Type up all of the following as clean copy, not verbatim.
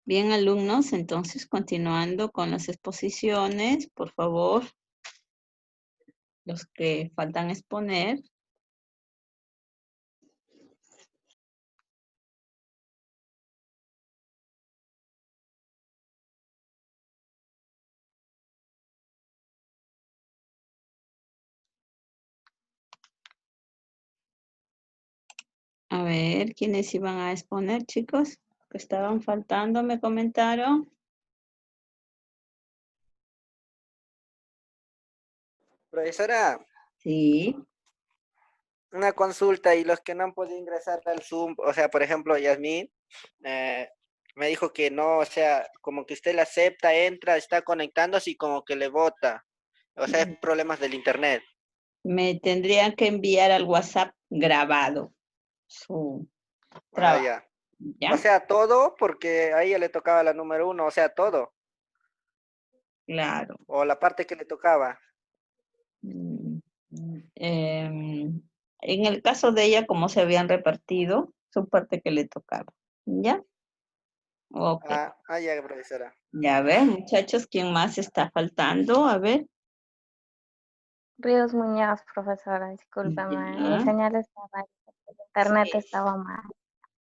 Bien, alumnos, entonces continuando con las exposiciones, por favor, los que faltan exponer. A ver, ¿quiénes iban a exponer, chicos? Que estaban faltando, me comentaron. Profesora, Sí. una consulta y los que no han podido ingresar al Zoom, o sea, por ejemplo, Yasmín, eh, me dijo que no, o sea, como que usted la acepta, entra, está conectándose y como que le bota. O sea, es problemas del internet. Me tendrían que enviar al WhatsApp grabado su Ah, trabajo, ya. O ¿ya? sea, todo, porque a ella le tocaba la número uno, o sea, todo. Claro. O la parte que le tocaba. Mm, en el caso de ella, como se habían repartido, su parte que le tocaba, ¿ya? Ok. Ya, profesora. Ya ver, muchachos, ¿quién más está faltando? A ver. Ríos Muñoz, profesora, discúlpame, mi Ya. señal estaba mal, el internet Sí, estaba mal.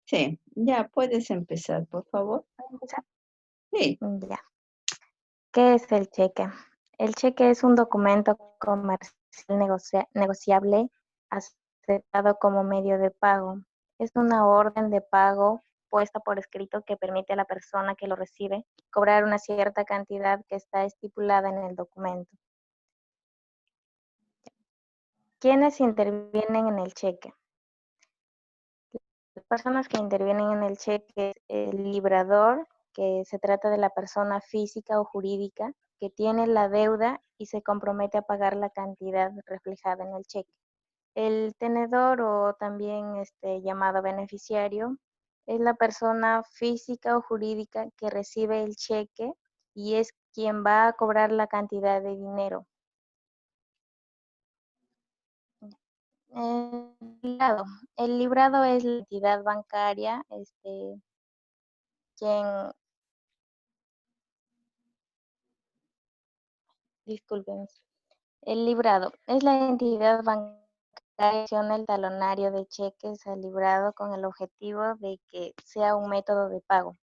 sí, ya puedes empezar, por favor. ¿Puedo empezar? Sí. Ya. ¿Qué es el cheque? El cheque es un documento comercial negociable aceptado como medio de pago. Es una orden de pago puesta por escrito que permite a la persona que lo recibe cobrar una cierta cantidad que está estipulada en el documento. ¿Quiénes intervienen en el cheque? Las personas que intervienen en el cheque es el librador, que se trata de la persona física o jurídica que tiene la deuda y se compromete a pagar la cantidad reflejada en el cheque. El tenedor o también llamado beneficiario es la persona física o jurídica que recibe el cheque y es quien va a cobrar la cantidad de dinero. El librado es la entidad bancaria, quien, disculpen, el librado es la entidad bancaria que gestiona el talonario de cheques al librado con el objetivo de que sea un método de pago.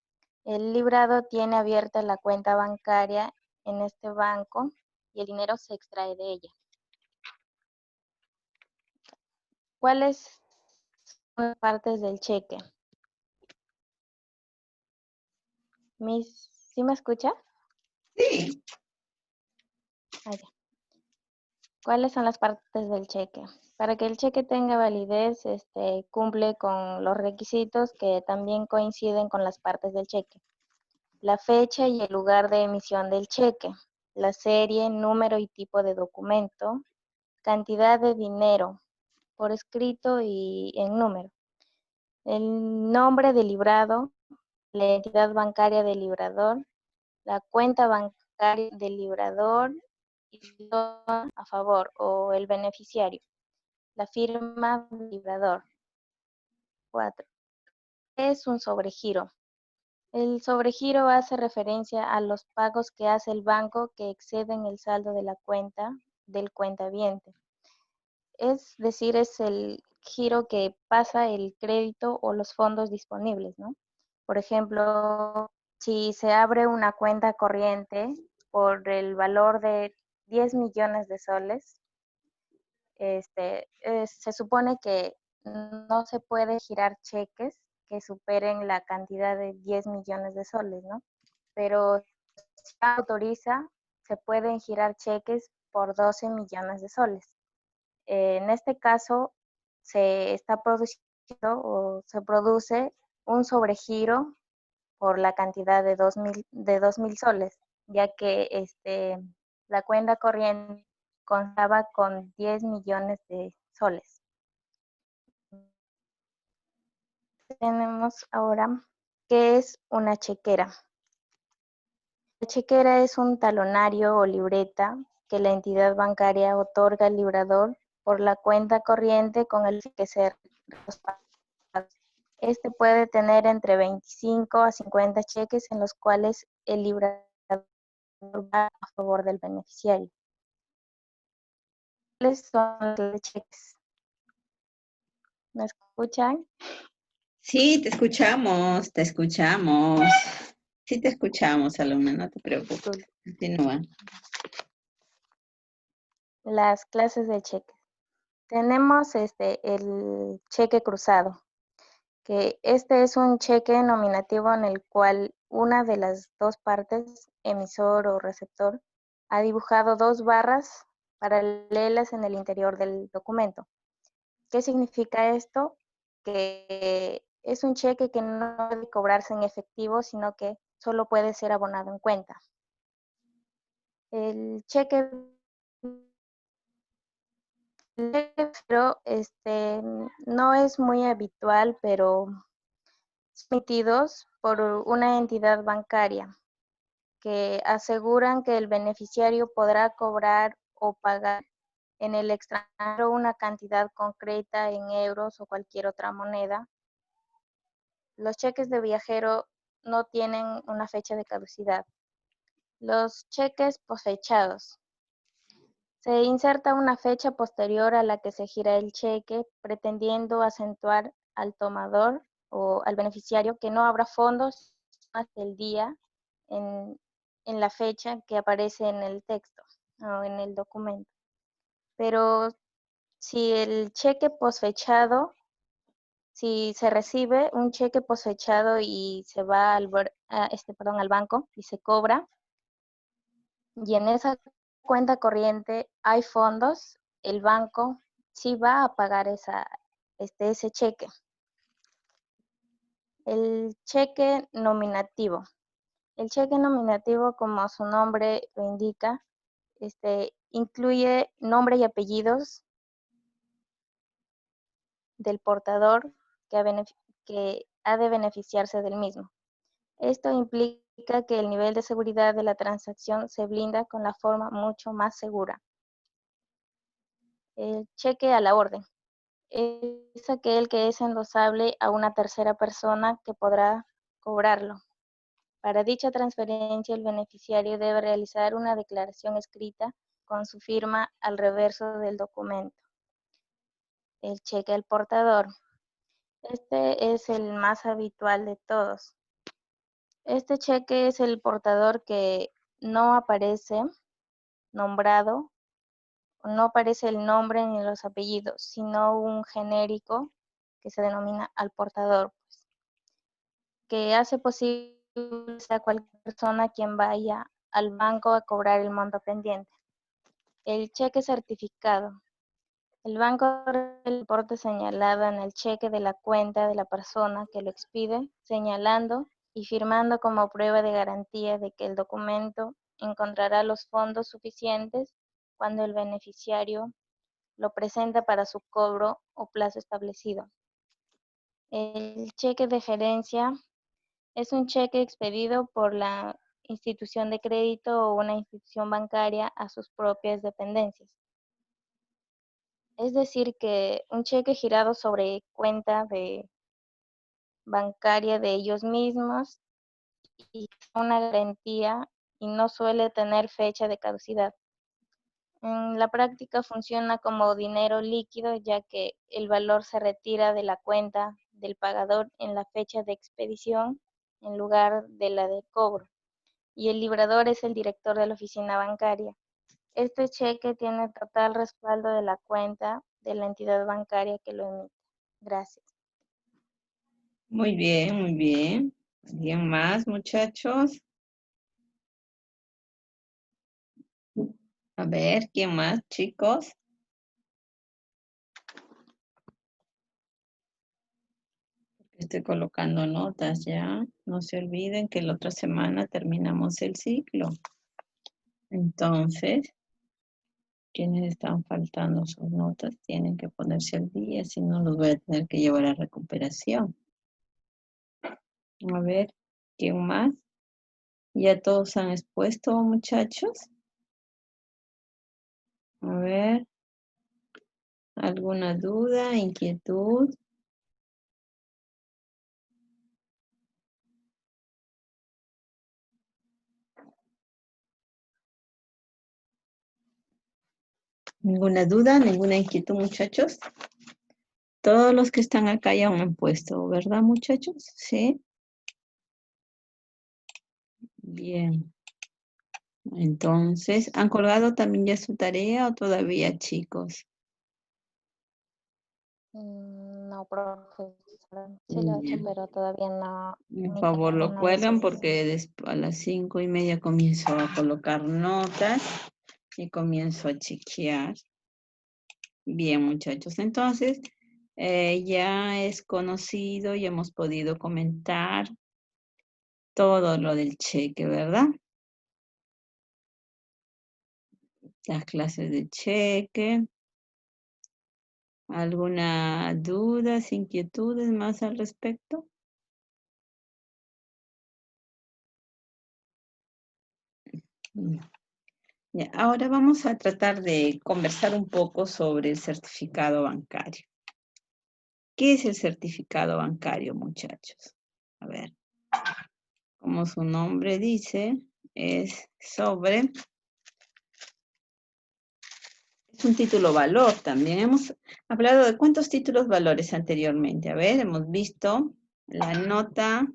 El librado tiene abierta la cuenta bancaria en este banco y el dinero se extrae de ella. ¿Cuáles son las partes del cheque? ¿Sí me escucha? Sí. Ya. ¿Cuáles son las partes del cheque? Para que el cheque tenga validez, cumple con los requisitos que también coinciden con las partes del cheque. La fecha y el lugar de emisión del cheque, la serie, número y tipo de documento, cantidad de dinero por escrito y en número, el nombre del librado, la entidad bancaria del librador, la cuenta bancaria del librador y a favor o el beneficiario, la firma del librador. 4. Es un sobregiro. El sobregiro hace referencia a los pagos que hace el banco que exceden el saldo de la cuenta del cuentaviente. Es decir, es el giro que pasa el crédito o los fondos disponibles, ¿no? Por ejemplo, si se abre una cuenta corriente por el valor de 10 millones de soles, se supone que no se puede girar cheques que superen la cantidad de 10 millones de soles, ¿no? Pero si se autoriza, se pueden girar cheques por 12 millones de soles. En este caso, se está produciendo o se produce un sobregiro por la cantidad de 2.000 soles, ya que la cuenta corriente contaba con 10 millones de soles. Tenemos ahora, ¿qué es una chequera? La chequera es un talonario o libreta que la entidad bancaria otorga al librador por la cuenta corriente con el que se Este puede tener entre 25 a 50 cheques en los cuales el librador va a favor del beneficiario. ¿Cuáles son los cheques? ¿Me escuchan? Sí, te escuchamos, te escuchamos. Sí te escuchamos, alumna, no te preocupes. Disculpe. Continúa. Las clases de cheques. Tenemos el cheque cruzado, que este es un cheque nominativo en el cual una de las dos partes, emisor o receptor, ha dibujado dos barras paralelas en el interior del documento. ¿Qué significa esto? Que es un cheque que no debe cobrarse en efectivo, sino que solo puede ser abonado en cuenta. El cheque pero no es muy habitual, pero emitidos por una entidad bancaria que aseguran que el beneficiario podrá cobrar o pagar en el extranjero una cantidad concreta en euros o cualquier otra moneda. Los cheques de viajero no tienen una fecha de caducidad. Los cheques posfechados. Se inserta una fecha posterior a la que se gira el cheque, pretendiendo acentuar al tomador o al beneficiario que no habrá fondos hasta el día en, en la fecha que aparece en el texto o en el documento. Pero si el cheque posfechado, si se recibe un cheque posfechado y se va al banco y se cobra, y en esa cuenta corriente hay fondos, el banco sí va a pagar ese cheque. El cheque nominativo. El cheque nominativo, como su nombre lo indica, incluye nombre y apellidos del portador que ha de beneficiarse del mismo. Esto implica que el nivel de seguridad de la transacción se blinda con la forma mucho más segura. El cheque a la orden. Es aquel que es endosable a una tercera persona que podrá cobrarlo. Para dicha transferencia, el beneficiario debe realizar una declaración escrita con su firma al reverso del documento. El cheque al portador. Este es el más habitual de todos. Este cheque es el portador que no aparece nombrado, no aparece el nombre ni los apellidos, sino un genérico que se denomina al portador, que hace posible a cualquier persona quien vaya al banco a cobrar el monto pendiente. El cheque certificado. El banco el importe señalado en el cheque de la cuenta de la persona que lo expide, señalando y firmando como prueba de garantía de que el documento encontrará los fondos suficientes cuando el beneficiario lo presenta para su cobro o plazo establecido. El cheque de gerencia es un cheque expedido por la institución de crédito o una institución bancaria a sus propias dependencias. Es decir, que un cheque girado sobre cuenta bancaria de ellos mismos y una garantía y no suele tener fecha de caducidad. En la práctica funciona como dinero líquido, ya que el valor se retira de la cuenta del pagador en la fecha de expedición en lugar de la de cobro, y el librador es el director de la oficina bancaria. Este cheque tiene total respaldo de la cuenta de la entidad bancaria que lo emite. Gracias. Muy bien, muy bien. ¿Alguien más, muchachos? A ver, ¿quién más, chicos? Estoy colocando notas ya. No se olviden que la otra semana terminamos el ciclo. Entonces, quienes están faltando sus notas tienen que ponerse al día, si no los voy a tener que llevar a recuperación. A ver, ¿quién más? ¿Ya todos han expuesto, muchachos? A ver, ¿alguna duda, inquietud? ¿Ninguna duda, ninguna inquietud, muchachos? Todos los que están acá ya han puesto, ¿verdad, muchachos? Sí. Bien. Entonces, ¿han colgado también ya su tarea o todavía, chicos? No, profesora. Sí lo he hecho, Ya. pero todavía no Por mi favor, tarea lo no lo cuelgan subí. porque a las 5:30 comienzo a colocar notas y comienzo a chequear. Bien, muchachos. Entonces, ya es conocido y hemos podido comentar todo lo del cheque, ¿verdad? Las clases de cheque. ¿Alguna duda, inquietudes más al respecto? Mm. Ya, ahora vamos a tratar de conversar un poco sobre el certificado bancario. ¿Qué es el certificado bancario, muchachos? A ver, como su nombre dice, es un título valor también. Hemos hablado de cuántos títulos valores anteriormente. A ver, hemos visto la nota,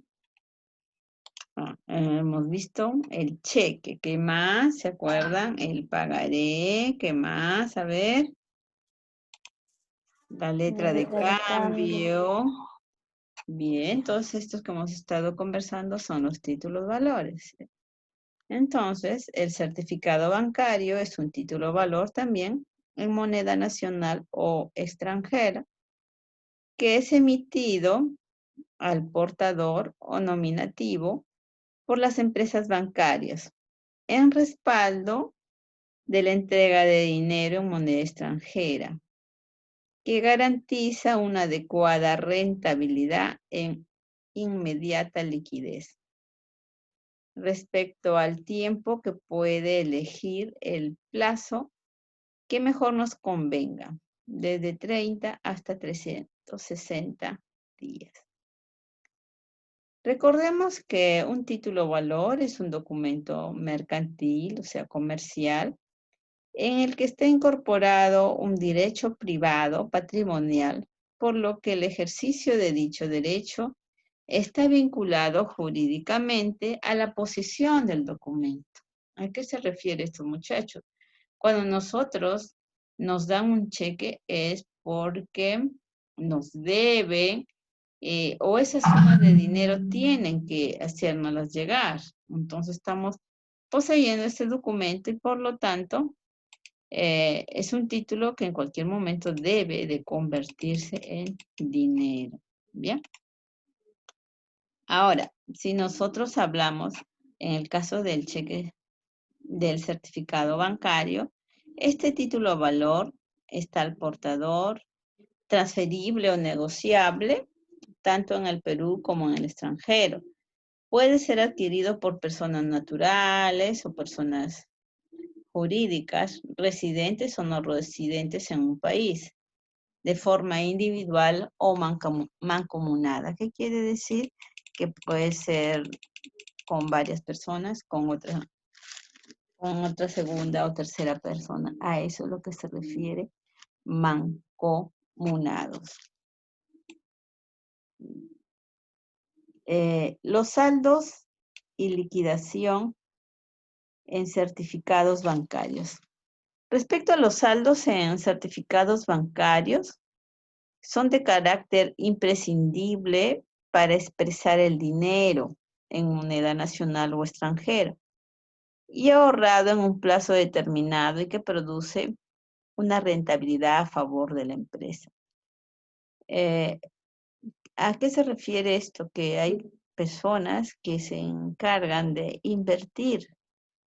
hemos visto el cheque. ¿Qué más? ¿Se acuerdan? El pagaré. ¿Qué más? A ver, la letra La de letra de cambio. cambio. Bien, todos estos que hemos estado conversando son los títulos valores. Entonces, el certificado bancario es un título valor también en moneda nacional o extranjera que es emitido al portador o nominativo por las empresas bancarias en respaldo de la entrega de dinero en moneda extranjera que garantiza una adecuada rentabilidad en inmediata liquidez respecto al tiempo que puede elegir el plazo que mejor nos convenga, desde 30 hasta 360 días. Recordemos que un título valor es un documento mercantil, o sea, comercial, en el que está incorporado un derecho privado patrimonial, por lo que el ejercicio de dicho derecho está vinculado jurídicamente a la posesión del documento. ¿A qué se refiere esto, muchachos? Cuando nosotros nos dan un cheque es porque nos deben o esas sumas de dinero tienen que hacérnoslas llegar. Entonces estamos poseyendo este documento y por lo tanto es un título que en cualquier momento debe de convertirse en dinero. ¿Bien? Ahora, si nosotros hablamos en el caso del cheque del certificado bancario, este título valor está al portador, transferible o negociable, tanto en el Perú como en el extranjero. Puede ser adquirido por personas naturales o personas jurídicas, residentes o no residentes en un país, de forma individual o mancomunada. ¿Qué quiere decir? Que puede ser con varias personas, con otra segunda o tercera persona. A eso es lo que se refiere mancomunados. Los saldos y liquidación en certificados bancarios. Respecto a los saldos en certificados bancarios, son de carácter imprescindible para expresar el dinero en moneda nacional o extranjera y ahorrado en un plazo determinado y que produce una rentabilidad a favor de la empresa. ¿A qué se refiere esto? Que hay personas que se encargan de invertir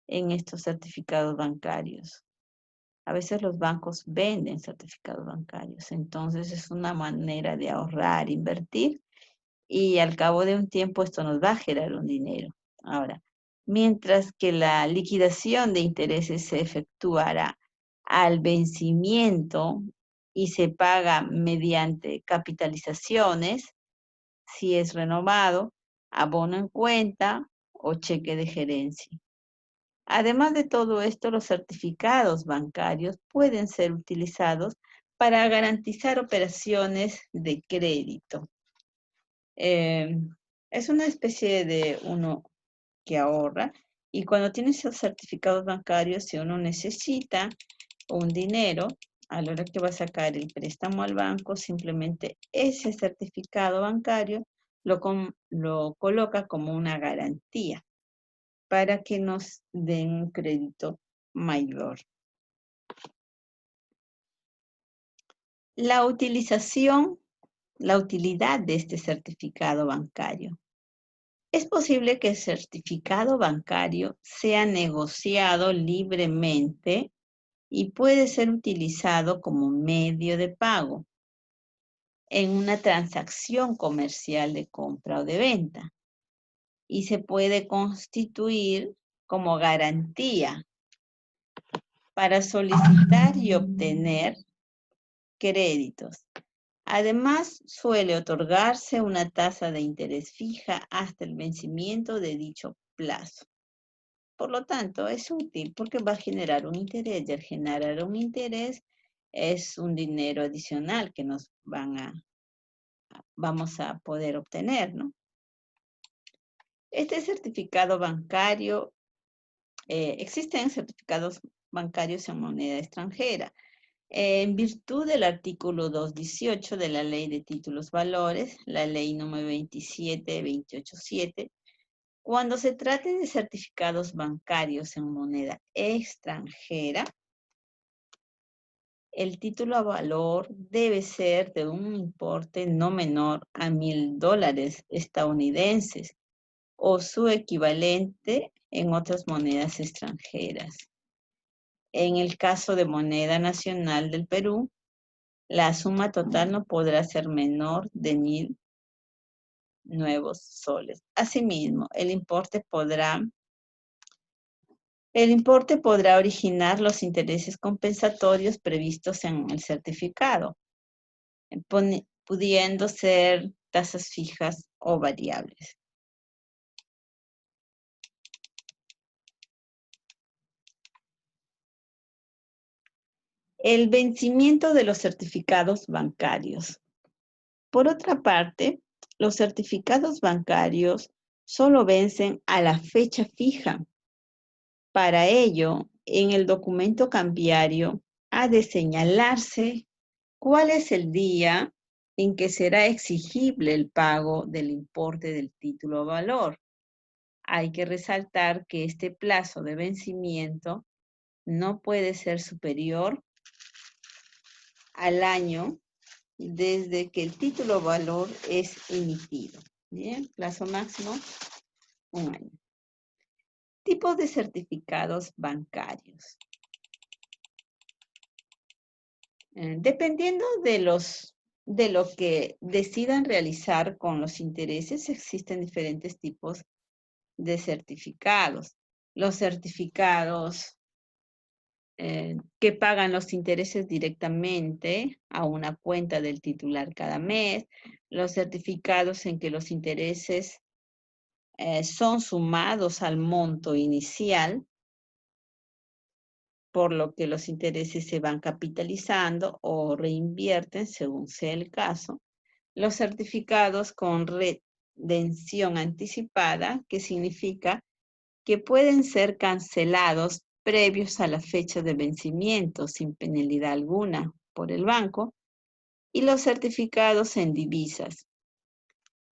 en estos certificados bancarios. A veces los bancos venden certificados bancarios, entonces es una manera de ahorrar, invertir y al cabo de un tiempo esto nos va a generar un dinero. Ahora, mientras que la liquidación de intereses se efectuará al vencimiento y se paga mediante capitalizaciones, si es renovado, abono en cuenta o cheque de gerencia. Además de todo esto, los certificados bancarios pueden ser utilizados para garantizar operaciones de crédito. Es una especie de uno que ahorra, y cuando tiene esos certificados bancarios, si uno necesita un dinero, a la hora que va a sacar el préstamo al banco, simplemente ese certificado bancario lo coloca como una garantía para que nos den un crédito mayor. La utilidad de este certificado bancario. Es posible que el certificado bancario sea negociado libremente y puede ser utilizado como medio de pago en una transacción comercial de compra o de venta, y se puede constituir como garantía para solicitar y obtener créditos. Además, suele otorgarse una tasa de interés fija hasta el vencimiento de dicho plazo. Por lo tanto, es útil porque va a generar un interés, y al generar un interés es un dinero adicional que nos vamos a poder obtener, ¿no? Este certificado bancario, existen certificados bancarios en moneda extranjera. En virtud del artículo 218 de la Ley de Títulos Valores, la Ley número 27287, cuando se trate de certificados bancarios en moneda extranjera, el título a valor debe ser de un importe no menor a $1,000 estadounidenses o su equivalente en otras monedas extranjeras. En el caso de moneda nacional del Perú, la suma total no podrá ser menor de 1,000 nuevos soles. Asimismo, el importe podrá originar los intereses compensatorios previstos en el certificado, pudiendo ser tasas fijas o variables. El vencimiento de los certificados bancarios. Por otra parte, los certificados bancarios solo vencen a la fecha fija. Para ello, en el documento cambiario ha de señalarse cuál es el día en que será exigible el pago del importe del título a valor. Hay que resaltar que este plazo de vencimiento no puede ser superior al año desde que el título a valor es emitido. Bien, plazo máximo, 1 año. Tipos de certificados bancarios. Dependiendo de lo que decidan realizar con los intereses, existen diferentes tipos de certificados. Los certificados que pagan los intereses directamente a una cuenta del titular cada mes, los certificados en que los intereses son sumados al monto inicial, por lo que los intereses se van capitalizando o reinvierten según sea el caso. Los certificados con redención anticipada, que significa que pueden ser cancelados previos a la fecha de vencimiento sin penalidad alguna por el banco, y los certificados en divisas.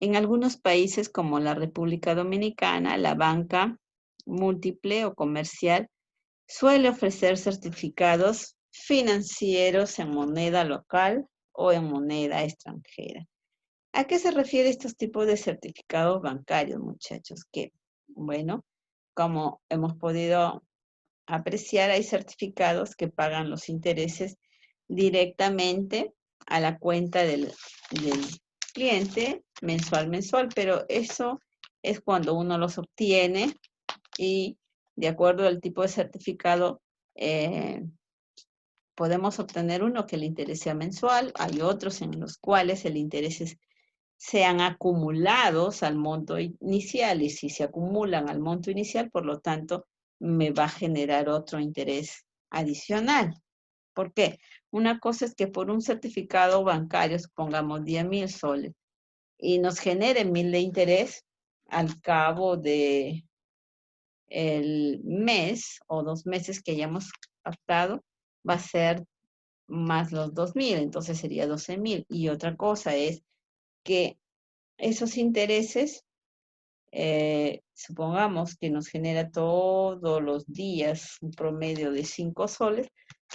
En algunos países como la República Dominicana, la banca múltiple o comercial suele ofrecer certificados financieros en moneda local o en moneda extranjera. ¿A qué se refiere estos tipos de certificados bancarios, muchachos? Que, bueno, como hemos podido apreciar, hay certificados que pagan los intereses directamente a la cuenta del cliente mensual, pero eso es cuando uno los obtiene y de acuerdo al tipo de certificado podemos obtener uno que el interés sea mensual, hay otros en los cuales el interés sean acumulados al monto inicial, y si se acumulan al monto inicial, por lo tanto, me va a generar otro interés adicional. ¿Por qué? Una cosa es que por un certificado bancario, supongamos 10,000 soles, y nos genere 1,000 de interés al cabo de el mes o 2 meses que hayamos captado, va a ser más los 2,000, entonces sería 12,000. Y otra cosa es que esos intereses, supongamos que nos genera todos los días un promedio de 5 soles,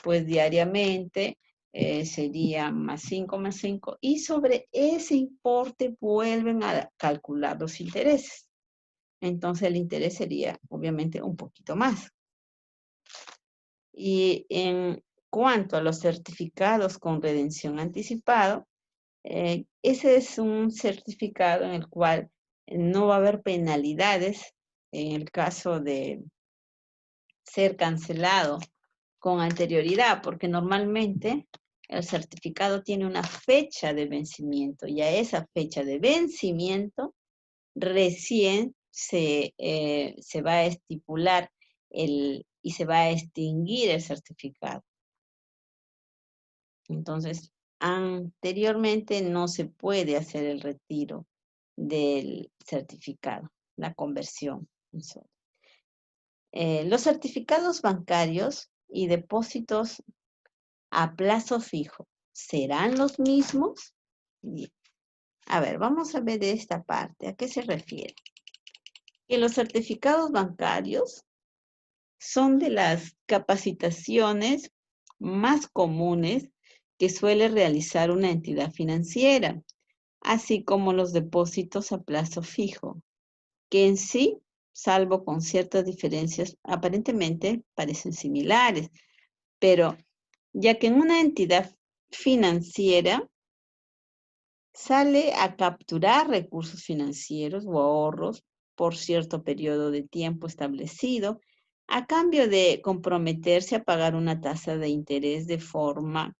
pues diariamente sería más 5 más 5, y sobre ese importe vuelven a calcular los intereses. Entonces el interés sería obviamente un poquito más. Y en cuanto a los certificados con redención anticipado, ese es un certificado en el cual no va a haber penalidades en el caso de ser cancelado con anterioridad, porque normalmente el certificado tiene una fecha de vencimiento y a esa fecha de vencimiento recién se va a estipular y se va a extinguir el certificado. Entonces, anteriormente no se puede hacer el retiro del certificado, la conversión. Los certificados bancarios y depósitos a plazo fijo, ¿serán los mismos? Bien. A ver, vamos a ver de esta parte. ¿A qué se refiere? Que los certificados bancarios son de las capacitaciones más comunes que suele realizar una entidad financiera, así como los depósitos a plazo fijo, que en sí, salvo con ciertas diferencias, aparentemente parecen similares, pero ya que en una entidad financiera sale a capturar recursos financieros o ahorros por cierto periodo de tiempo establecido, a cambio de comprometerse a pagar una tasa de interés de forma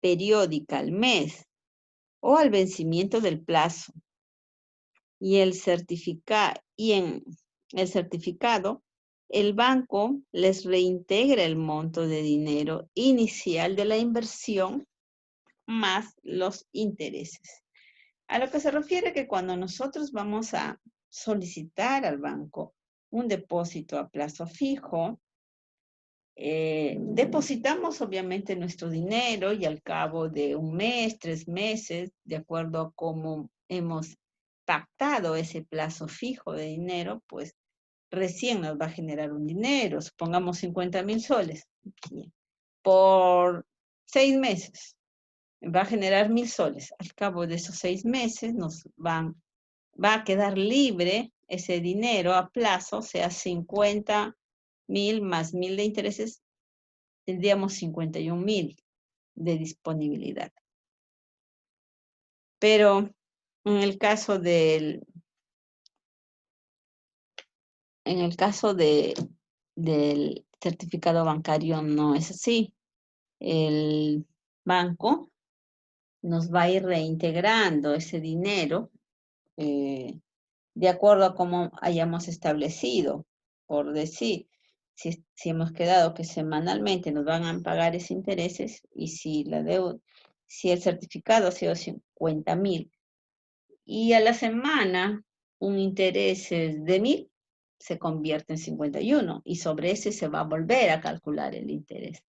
periódica al mes o al vencimiento del plazo. Y en el certificado, el banco les reintegra el monto de dinero inicial de la inversión más los intereses. A lo que se refiere que cuando nosotros vamos a solicitar al banco un depósito a plazo fijo, depositamos obviamente nuestro dinero y al cabo de un mes, 3 meses, de acuerdo a cómo hemos pactado ese plazo fijo de dinero, pues recién nos va a generar un dinero, supongamos 50,000 soles, por 6 meses va a generar 1,000 soles. Al cabo de esos 6 meses va a quedar libre ese dinero a plazo, o sea, 50,000 más 1,000 de intereses, tendríamos 51,000 de disponibilidad. Pero en el caso del certificado bancario no es así. El banco nos va a ir reintegrando ese dinero de acuerdo a cómo hayamos establecido. Por decir, si hemos quedado que semanalmente nos van a pagar esos intereses y si el certificado ha sido 50,000 y a la semana un interés es de 1,000, se convierte en 51 y sobre ese se va a volver a calcular el interés.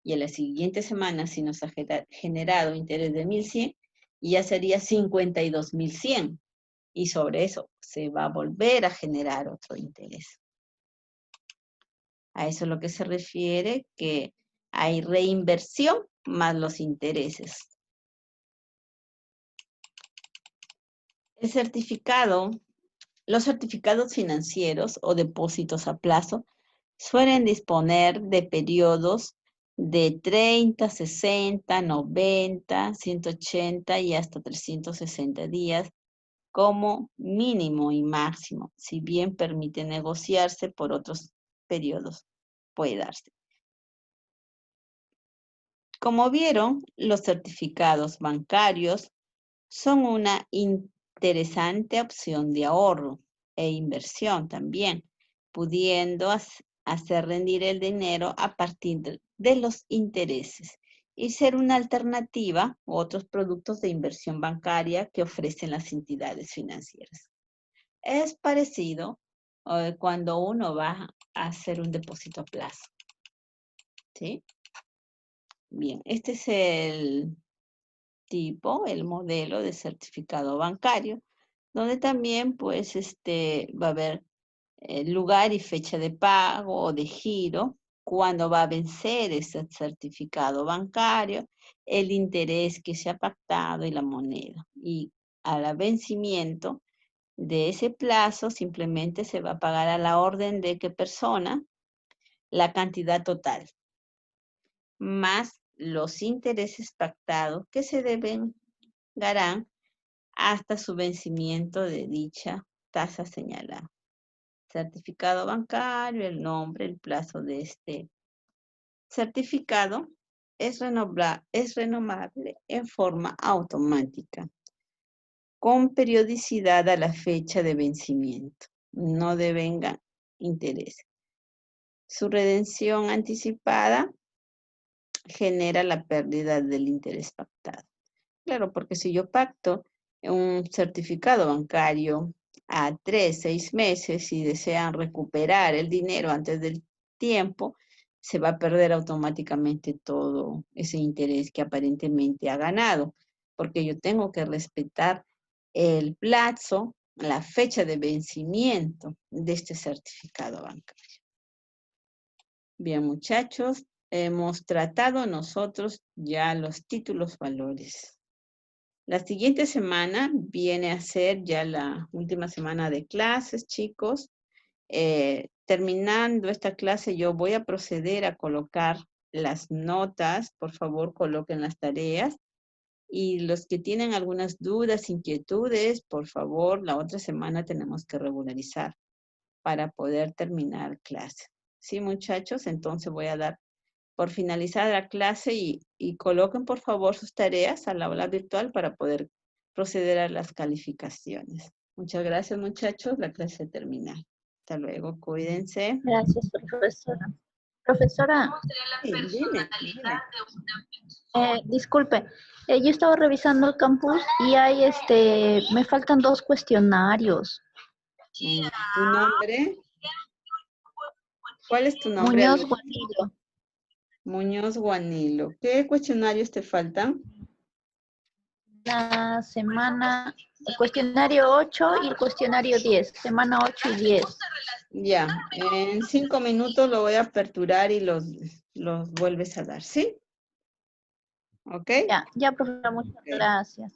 Y en la siguiente semana, si nos ha generado interés de 1,100, ya sería 52,100. Y sobre eso se va a volver a generar otro interés. A eso es lo que se refiere que hay reinversión más los intereses. Los certificados financieros o depósitos a plazo suelen disponer de periodos de 30, 60, 90, 180 y hasta 360 días como mínimo y máximo, si bien permite negociarse por otros periodos, puede darse. Como vieron, los certificados bancarios son una interesante opción de ahorro e inversión también, pudiendo hacer rendir el dinero a partir de los intereses y ser una alternativa u otros productos de inversión bancaria que ofrecen las entidades financieras. Es parecido cuando uno va a hacer un depósito a plazo. ¿Sí? Bien, este es el tipo, el modelo de certificado bancario, donde también pues va a haber lugar y fecha de pago o de giro, cuándo va a vencer ese certificado bancario, el interés que se ha pactado y la moneda. Y al vencimiento de ese plazo simplemente se va a pagar a la orden de qué persona la cantidad total, más los intereses pactados que se devengarán hasta su vencimiento de dicha tasa señalada. Certificado bancario, el nombre, el plazo de este certificado es renovable en forma automática, con periodicidad a la fecha de vencimiento. No devenga interés. Su redención anticipada genera la pérdida del interés pactado. Claro, porque si yo pacto un certificado bancario a 3, 6 meses y desean recuperar el dinero antes del tiempo, se va a perder automáticamente todo ese interés que aparentemente ha ganado, porque yo tengo que respetar el plazo, la fecha de vencimiento de este certificado bancario. Bien, muchachos, hemos tratado nosotros ya los títulos valores. La siguiente semana viene a ser ya la última semana de clases, chicos. Terminando esta clase, yo voy a proceder a colocar las notas. Por favor, coloquen las tareas. Y los que tienen algunas dudas, inquietudes, por favor, la otra semana tenemos que regularizar para poder terminar clase. ¿Sí, muchachos? Entonces voy a dar por finalizar la clase y coloquen, por favor, sus tareas al aula virtual para poder proceder a las calificaciones. Muchas gracias, muchachos. La clase termina. Hasta luego. Cuídense. Gracias, profesora. Profesora, Sí, dime. disculpe, yo estaba revisando el campus y hay me faltan 2 cuestionarios. ¿Tu nombre? ¿Cuál es tu nombre? Muñoz alumno? Guanillo. Muñoz Guanilo. ¿Qué cuestionarios te faltan? La semana, el cuestionario 8 y el cuestionario 10, semana 8 y 10. Ya, en 5 minutos lo voy a aperturar y los vuelves a dar, ¿sí? ¿Ok? Ya, profesora, muchas gracias.